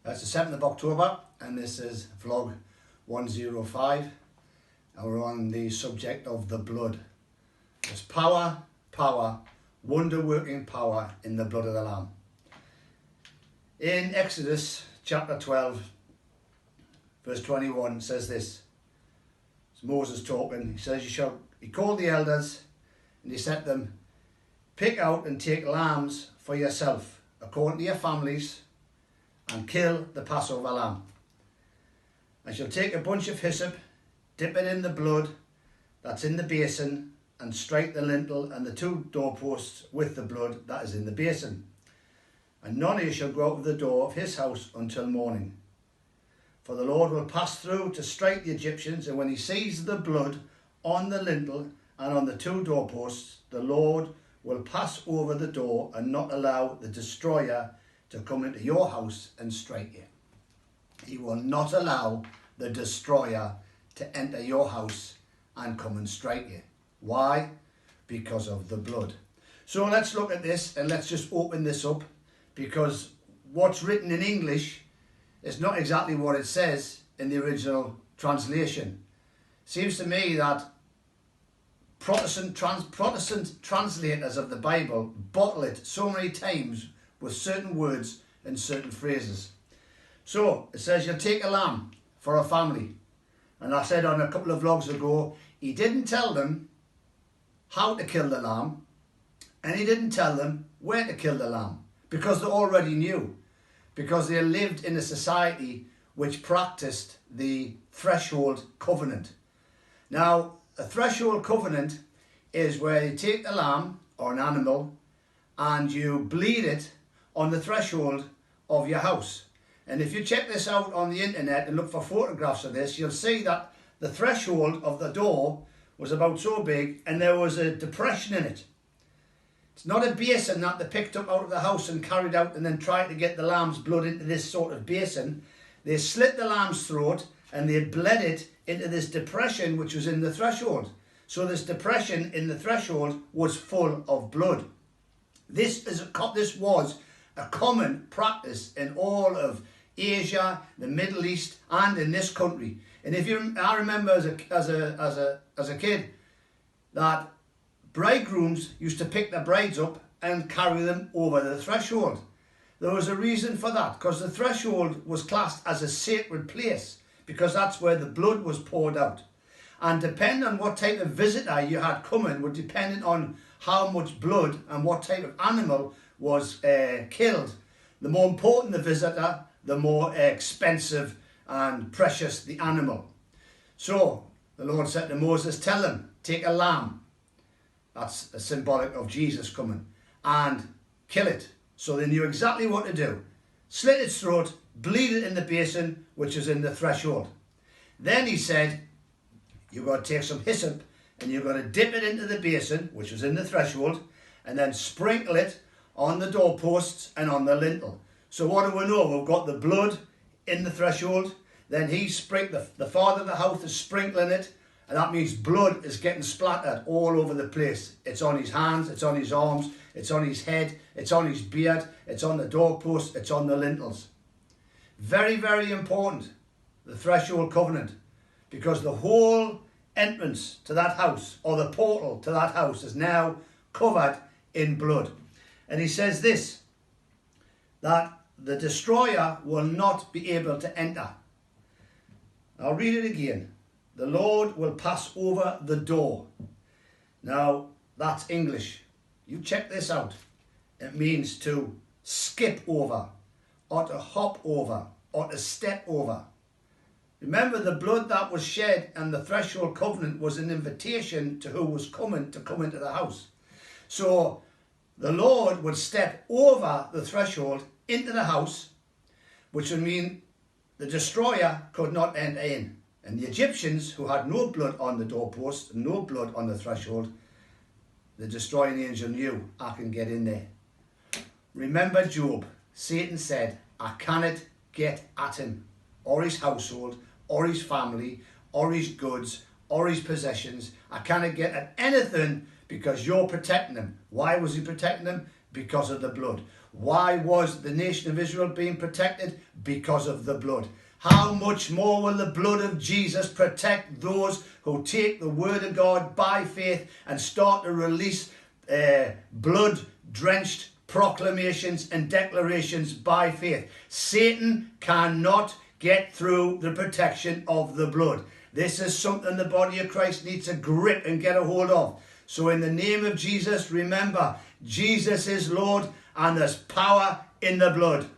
It's the 7th of October and this is vlog 105 and we're on the subject of the blood. There's power, wonder-working power in the blood of the Lamb. In Exodus chapter 12 verse 21 says this. It's Moses talking. He says, he called the elders and he said to them, pick out and take lambs for yourself according to your families and kill the Passover lamb. I shall take a bunch of hyssop, dip it in the blood that's in the basin, and strike the lintel and the 2 doorposts with the blood that is in the basin. And none of you shall go out of the door of his house until morning. For the Lord will pass through to strike the Egyptians, and when he sees the blood on the lintel and on the 2 doorposts, the Lord will pass over the door and not allow the destroyer to come into your house and strike you. He will not allow the destroyer to enter your house and come and strike you. Why? Because of the blood. So let's look at this and let's just open this up, because what's written in English is not exactly what it says in the original translation. Seems to me that Protestant translators of the Bible bottle it so many times with certain words and certain phrases. So it says you'll take a lamb for a family. And I said on a couple of vlogs ago, he didn't tell them how to kill the lamb and he didn't tell them where to kill the lamb, because they already knew, because they lived in a society which practiced the threshold covenant. Now, a threshold covenant is where you take a lamb or an animal and you bleed it on the threshold of your house. And if you check this out on the internet and look for photographs of this, you'll see that the threshold of the door was about so big and there was a depression in it. It's not a basin that they picked up out of the house and carried out and then tried to get the lamb's blood into this sort of basin. They slit the lamb's throat and they bled it into this depression which was in the threshold. So this depression in the threshold was full of blood. This was a common practice in all of Asia, the Middle East, and in this country. And I remember as a kid that bridegrooms used to pick their brides up and carry them over the threshold. There was a reason for that, because the threshold was classed as a sacred place, because that's where the blood was poured out. And depending on what type of visitor you had coming would depend on how much blood and what type of animal was killed. The more important the visitor, the more expensive and precious the animal. So the Lord said to Moses, tell them, take a lamb. That's a symbolic of Jesus coming, and kill it. So they knew exactly what to do. Slit its throat, bleed it in the basin, which is in the threshold. Then he said, you've got to take some hyssop and you've got to dip it into the basin, which was in the threshold, and then sprinkle it on the doorposts and on the lintel. So what do we know? We've got the blood in the threshold. Then the father of the house is sprinkling it, and that means blood is getting splattered all over the place. It's on his hands, it's on his arms, it's on his head, it's on his beard, it's on the doorpost, it's on the lintels. Very, very important, the threshold covenant, because the whole entrance to that house, or the portal to that house, is now covered in blood. And he says this, that the destroyer will not be able to enter. I'll read it again. The Lord will pass over the door. Now, that's English. You check this out. It means to skip over, or to hop over, or to step over. Remember, the blood that was shed and the threshold covenant was an invitation to who was coming to come into the house. So the Lord would step over the threshold into the house, which would mean the destroyer could not enter in. And the Egyptians, who had no blood on the doorpost, no blood on the threshold, the destroying angel knew, I can get in there. Remember Job. Satan said, I cannot get at him, or his household, or his family, or his goods, or his possessions. I cannot get at anything because you're protecting him. Why was he protecting him? Because of the blood. Why was the nation of Israel being protected? Because of the blood. How much more will the blood of Jesus protect those who take the word of God by faith and start to release blood-drenched proclamations and declarations by faith? Satan cannot get through the protection of the blood. This is something the body of Christ needs to grip and get a hold of. So in the name of Jesus, remember, Jesus is Lord and there's power in the blood.